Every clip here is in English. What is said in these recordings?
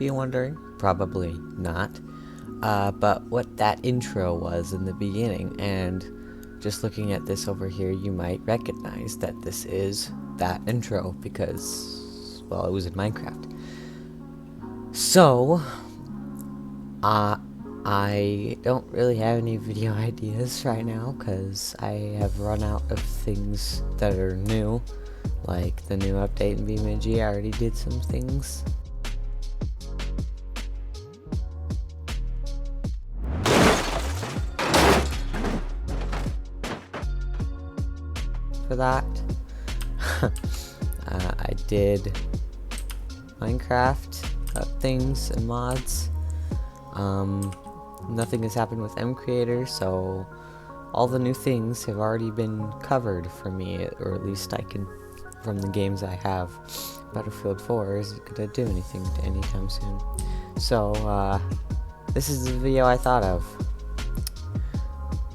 be wondering. Probably not. But what that intro was in the beginning, and just looking at this over here, you might recognize that this is that intro because, well, it was in Minecraft. So, I don't really have any video ideas right now because I have run out of things that are new, like the new update in BeamNG. I already did some things. For that, I did Minecraft things and mods. Nothing has happened with mCreator, so all the new things have already been covered for me, or at least I can, from the games I have. Battlefield 4 isn't gonna do anything anytime soon. So, this is the video I thought of.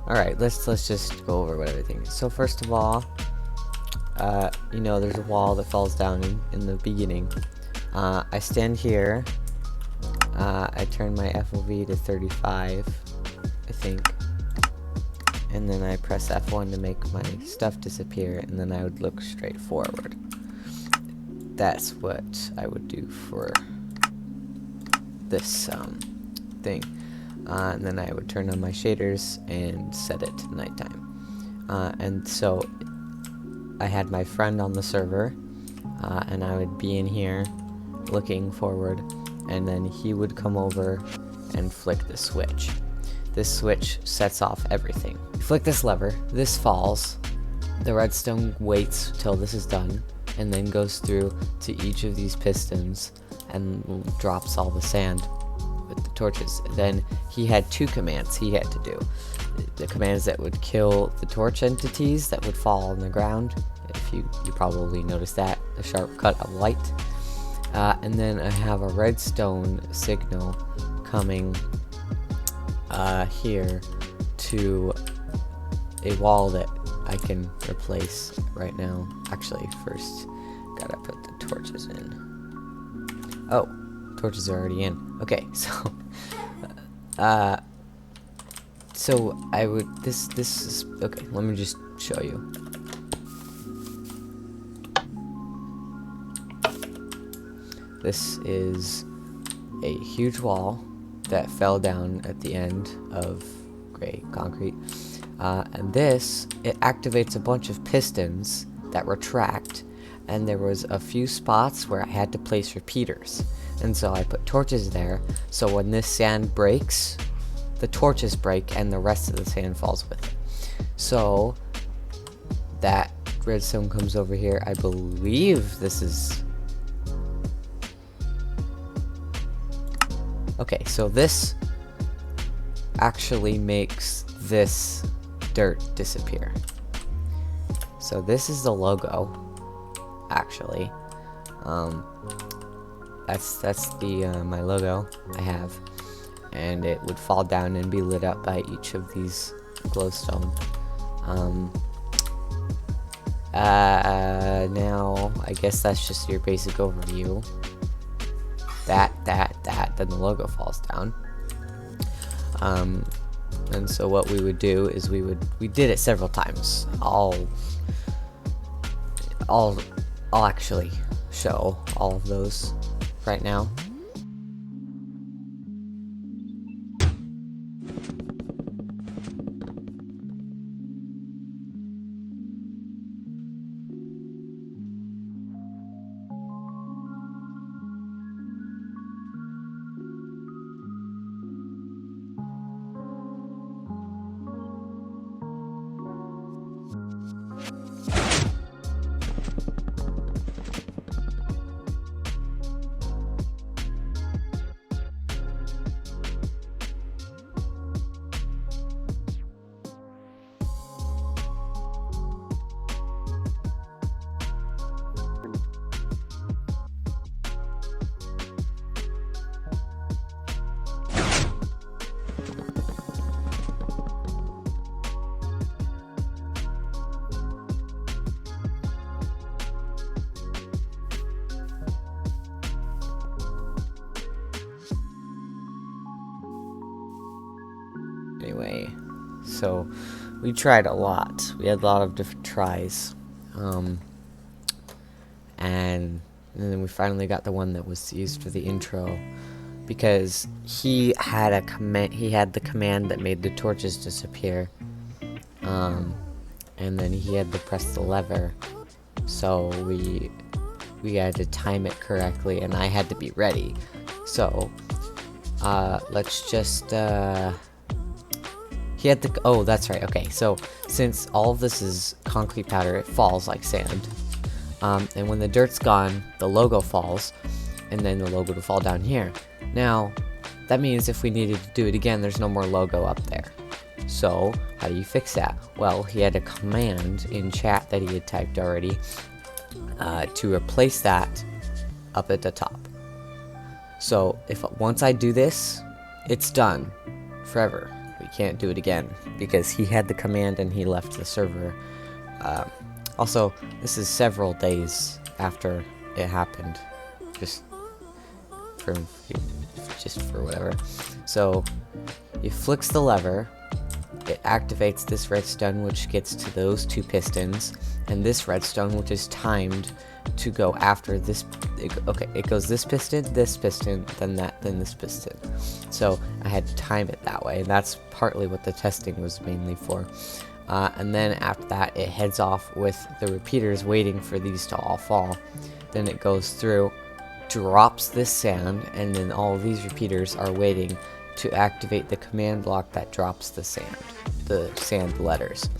Alright, let's just go over what everything is. So first of all, you know, there's a wall that falls down in the beginning. I stand here. I turn my FOV to 35, I think, and then I press F1 to make my stuff disappear, and then I would look straight forward. That's what I would do for this thing. And then I would turn on my shaders and set it to nighttime. And so I had my friend on the server, and I would be in here looking forward, and then he would come over and flick the switch. This switch sets off everything. You flick this lever, this falls, the redstone waits till this is done, and then goes through to each of these pistons and drops all the sand with the torches. Then he had two commands he had to do. The commands that would kill the torch entities that would fall on the ground. If you probably noticed that, a sharp cut of light. And then I have a redstone signal coming here to a wall that I can replace right now. Actually, first gotta put the torches in. Oh, torches are already in. Okay, so so I would this is okay. Let me just show you. This is a huge wall that fell down at the end of gray concrete. And this, it activates a bunch of pistons that retract, and there was a few spots where I had to place repeaters. And so I put torches there, so when this sand breaks, the torches break and the rest of the sand falls with it. So that redstone comes over here. I believe this is... Okay, so this actually makes this dirt disappear. So this is the logo, actually. That's the my logo I have, and it would fall down and be lit up by each of these glowstone. Now I guess that's just your basic overview. Then the logo falls down. And so what we would do is we did it several times. I'll actually show all of those right now. anyway. So we tried a lot. We had a lot of different tries. And then we finally got the one that was used for the intro, because he had a command. He had the command that made the torches disappear, and then he had to press the lever. So we had to time it correctly, and I had to be ready. So let's just he had the oh, that's right. Okay, so since all of this is concrete powder, it falls like sand. And when the dirt's gone, the logo falls, and then the logo will fall down here. Now, that means if we needed to do it again, there's no more logo up there. So, how do you fix that? Well, he had a command in chat that he had typed already to replace that up at the top. So, once I do this, it's done forever. We can't do it again because he had the command and he left the server. Also, this is several days after it happened, just for whatever. So, he flicks the lever, it activates this redstone, which gets to those two pistons, and this redstone, which is timed to go after this. It goes this piston, then that, then this piston. So I had to time it that way, and that's partly what the testing was mainly for. And then after that, it heads off with the repeaters waiting for these to all fall. Then it goes through, drops this sand, and then all of these repeaters are waiting to activate the command block that drops the sand letters.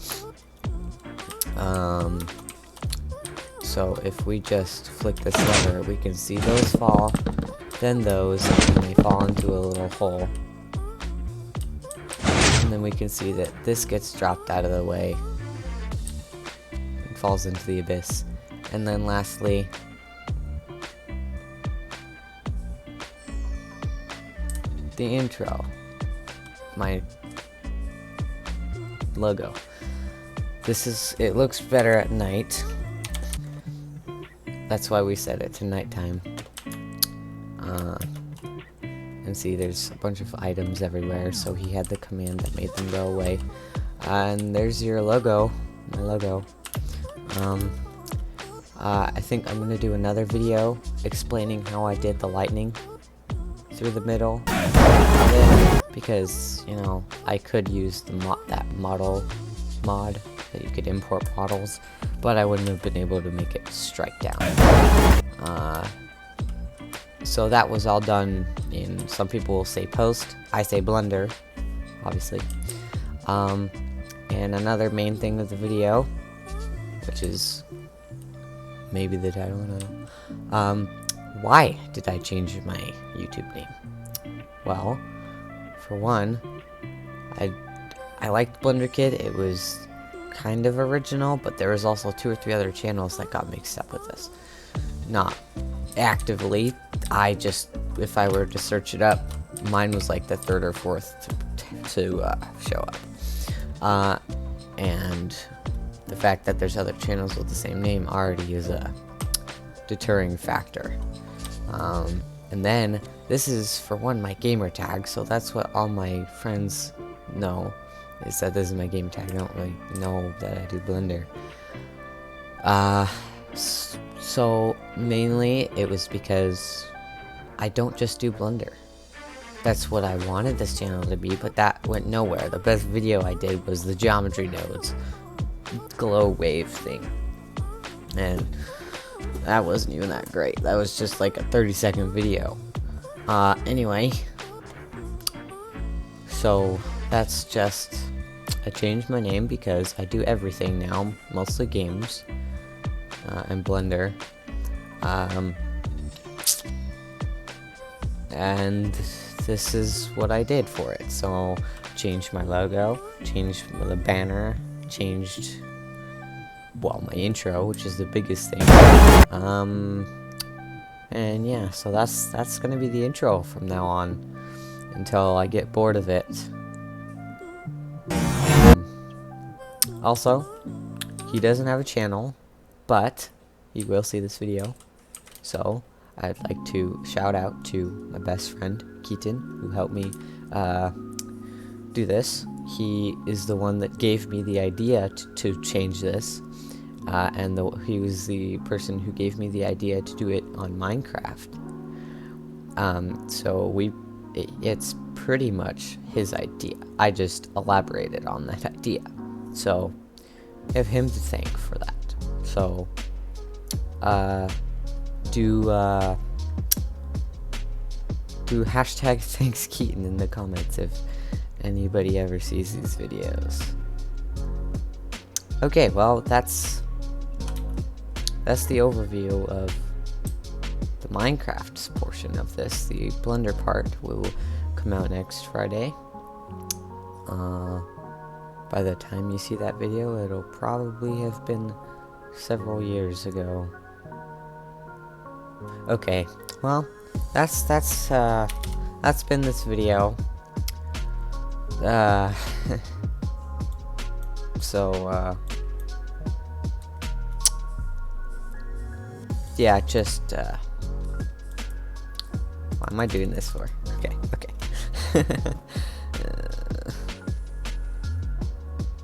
So if we just flick this lever, we can see those fall, then those, and they fall into a little hole. And then we can see that this gets dropped out of the way and falls into the abyss. And then lastly, the intro, my logo. It looks better at night. That's why we set it to nighttime. And see, there's a bunch of items everywhere, so he had the command that made them go away. And there's your logo, my logo. I think I'm gonna do another video explaining how I did the lightning through the middle, because you know I could use that model mod that you could import models, but I wouldn't have been able to make it strike down. So that was all done in, some people will say post, I say Blender, obviously. And another main thing of the video, which is maybe the title, I don't know. Why did I change my YouTube name? Well, for one, I liked Blender Kid. It was kind of original, but there was also 2 or 3 other channels that got mixed up with this. Not actively. If I were to search it up, mine was like the 3rd or 4th to show up. And the fact that there's other channels with the same name already is a deterring factor. And then this is, for one, my gamer tag, so that's what all my friends know, is that this is my game tag. I don't really know that I do Blender. So mainly it was because I don't just do Blender. That's what I wanted this channel to be, but that went nowhere. The best video I did was the geometry nodes glow wave thing, and that wasn't even that great. That was just like a 30-second video. Anyway, so that's just, I changed my name because I do everything now, mostly games, and Blender. And this is what I did for it. So, changed my logo, changed the banner, changed, well, my intro, which is the biggest thing. And yeah, so that's gonna be the intro from now on until I get bored of it. Also, he doesn't have a channel, but he will see this video. So I'd like to shout out to my best friend Keaton, who helped me do this. he is the one that gave me the idea to change this, and he was the person who gave me the idea to do it on Minecraft. So it's pretty much his idea. I just elaborated on that idea. So I have him to thank for that. So do hashtag thanks Keaton in the comments if anybody ever sees these videos. Okay, well, that's the overview of the Minecraft portion of this. The Blender part will come out next Friday. By the time you see that video, it'll probably have been several years ago. Okay, well, that's been this video. Yeah, just what am I doing this for? Okay.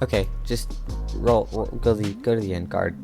Okay, just go to the end card.